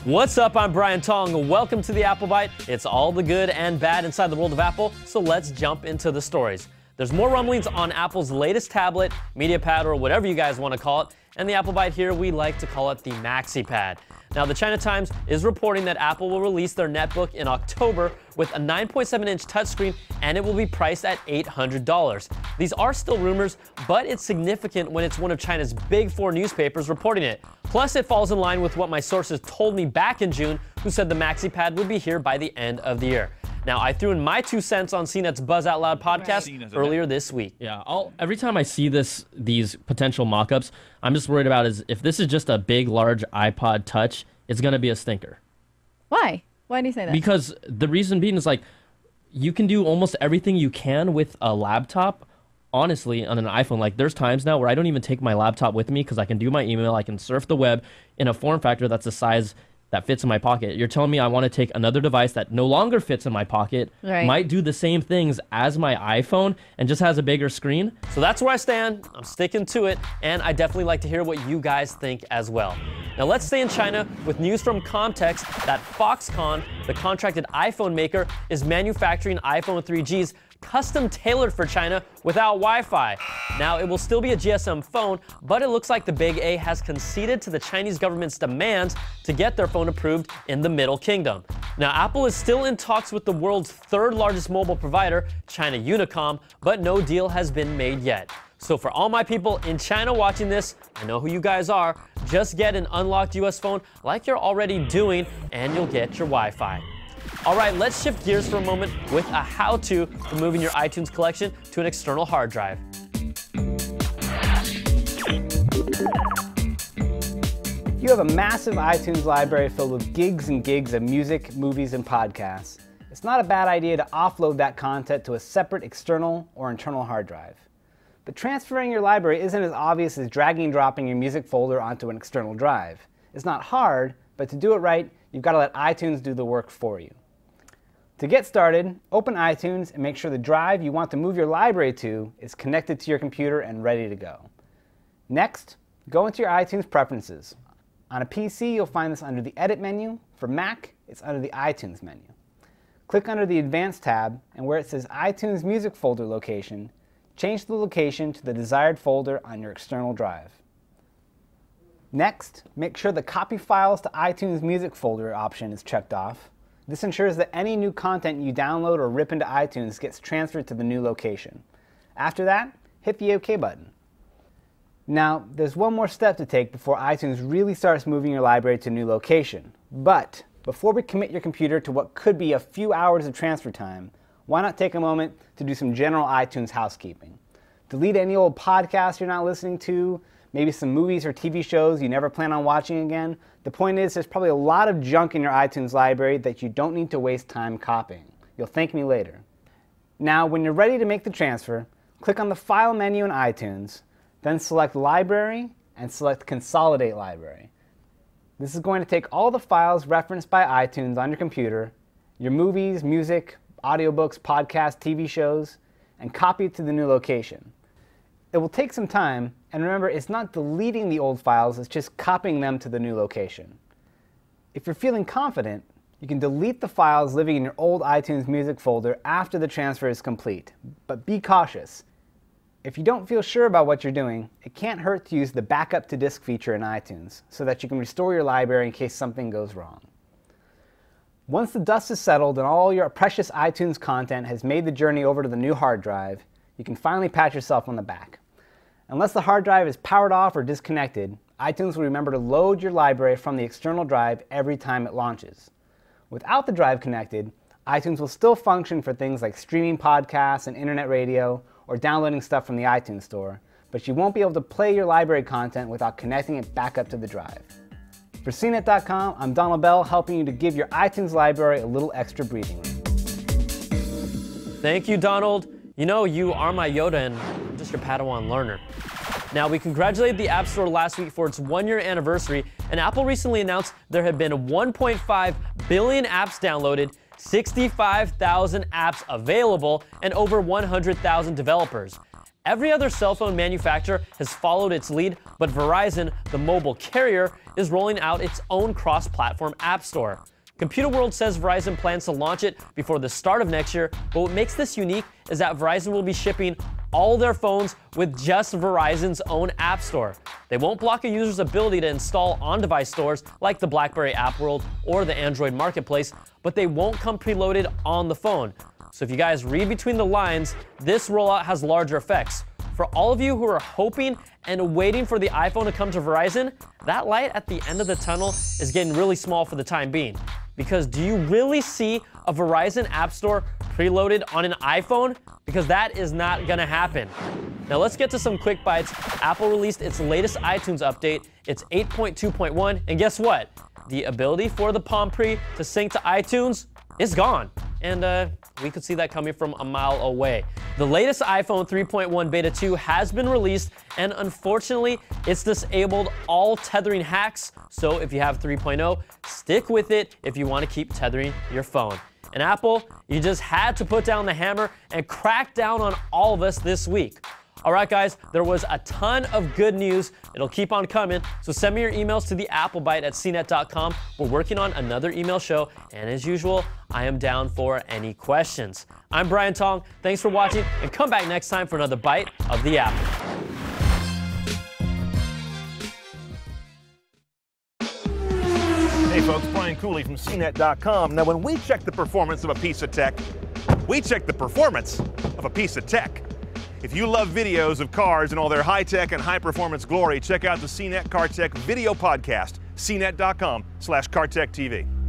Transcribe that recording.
What's up? I'm Brian Tong. Welcome to the Apple Bite. It's all the good and bad inside the world of Apple, so let's jump into the stories. There's more rumblings on Apple's latest tablet, MediaPad, or whatever you guys want to call it, and the Apple Bite here, we like to call it the MaxiPad. Now, the China Times is reporting that Apple will release their Netbook in October with a 9.7-inch touchscreen, and it will be priced at $800. These are still rumors, but it's significant when it's one of China's big four newspapers reporting it. Plus, it falls in line with what my sources told me back in June, who said the MaxiPad would be here by the end of the year. Now, I threw in my 2 cents on CNET's Buzz Out Loud podcast earlier this week. Yeah, every time I see these potential mock-ups, I'm just worried about is if this is just a big, large iPod Touch, it's going to be a stinker. Why? Why do you say that? Because the reason being is like, you can do almost everything you can with a laptop, honestly, on an iPhone. Like, there's times now where I don't even take my laptop with me because I can do my email, I can surf the web in a form factor that's the size that fits in my pocket. You're telling me I want to take another device that no longer fits in my pocket, might do the same things as my iPhone, and just has a bigger screen? So that's where I stand. I'm sticking to it, and I definitely like to hear what you guys think as well. Now let's stay in China with news from Context that Foxconn, the contracted iPhone maker, is manufacturing iPhone 3Gs custom tailored for China without Wi-Fi. Now, it will still be a GSM phone, but it looks like the Big A has conceded to the Chinese government's demands to get their phone approved in the Middle Kingdom. Now, Apple is still in talks with the world's 3rd largest mobile provider, China Unicom, but no deal has been made yet. So for all my people in China watching this, I know who you guys are, just get an unlocked US phone like you're already doing, and you'll get your Wi-Fi. All right, let's shift gears for a moment with a how-to for moving your iTunes collection to an external hard drive. You have a massive iTunes library filled with gigs and gigs of music, movies, and podcasts. It's not a bad idea to offload that content to a separate external or internal hard drive. But transferring your library isn't as obvious as dragging and dropping your music folder onto an external drive. It's not hard, but to do it right, you've got to let iTunes do the work for you. To get started, open iTunes and make sure the drive you want to move your library to is connected to your computer and ready to go. Next, go into your iTunes preferences. On a PC, you'll find this under the Edit menu. For Mac, it's under the iTunes menu. Click under the Advanced tab, and where it says iTunes Music Folder Location, change the location to the desired folder on your external drive. Next, make sure the Copy Files to iTunes Music Folder option is checked off. This ensures that any new content you download or rip into iTunes gets transferred to the new location. After that, hit the OK button. Now, there's one more step to take before iTunes really starts moving your library to a new location. But before we commit your computer to what could be a few hours of transfer time, why not take a moment to do some general iTunes housekeeping? Delete any old podcasts you're not listening to, maybe some movies or TV shows you never plan on watching again. The point is, there's probably a lot of junk in your iTunes library that you don't need to waste time copying. You'll thank me later. Now, when you're ready to make the transfer, click on the File menu in iTunes, then select Library and select Consolidate Library. This is going to take all the files referenced by iTunes on your computer, your movies, music, audiobooks, podcasts, TV shows, and copy it to the new location. It will take some time, and remember, it's not deleting the old files, it's just copying them to the new location. If you're feeling confident, you can delete the files living in your old iTunes music folder after the transfer is complete. But be cautious. If you don't feel sure about what you're doing, it can't hurt to use the Backup to Disk feature in iTunes so that you can restore your library in case something goes wrong. Once the dust is settled and all your precious iTunes content has made the journey over to the new hard drive, you can finally pat yourself on the back. Unless the hard drive is powered off or disconnected, iTunes will remember to load your library from the external drive every time it launches. Without the drive connected, iTunes will still function for things like streaming podcasts and internet radio or downloading stuff from the iTunes Store, but you won't be able to play your library content without connecting it back up to the drive. For CNET.com, I'm Donald Bell, helping you to give your iTunes library a little extra breathing room. Thank you, Donald. You know, you are my Yoda and I'm just your Padawan learner. Now, we congratulated the App Store last week for its 1-year anniversary, and Apple recently announced there have been 1.5 billion apps downloaded, 65,000 apps available, and over 100,000 developers. Every other cell phone manufacturer has followed its lead, but Verizon, the mobile carrier, is rolling out its own cross-platform app store. Computer World says Verizon plans to launch it before the start of next year, but what makes this unique is that Verizon will be shipping all their phones with just Verizon's own app store. They won't block a user's ability to install on-device stores like the BlackBerry App World or the Android Marketplace, but they won't come preloaded on the phone. So if you guys read between the lines, this rollout has larger effects. For all of you who are hoping and waiting for the iPhone to come to Verizon, that light at the end of the tunnel is getting really small for the time being. Because do you really see a Verizon App Store preloaded on an iPhone? Because that is not gonna happen. Now let's get to some quick bites. Apple released its latest iTunes update. It's 8.2.1, and guess what? The ability for the Palm Pre to sync to iTunes is gone. And we could see that coming from a mile away. The latest iPhone 3.1 Beta 2 has been released, and unfortunately, it's disabled all tethering hacks. So if you have 3.0, stick with it if you want to keep tethering your phone. And Apple, you just had to put down the hammer and crack down on all of us this week. All right, guys, there was a ton of good news. It'll keep on coming, so send me your emails to the applebite@cnet.com. We're working on another email show, and as usual, I am down for any questions. I'm Brian Tong. Thanks for watching, and come back next time for another bite of the apple. Hey folks, Brian Cooley from CNET.com. Now when we check the performance of a piece of tech, we check the performance of a piece of tech. If you love videos of cars and all their high-tech and high-performance glory, check out the CNET Car Tech video podcast, cnet.com/CarTechTV.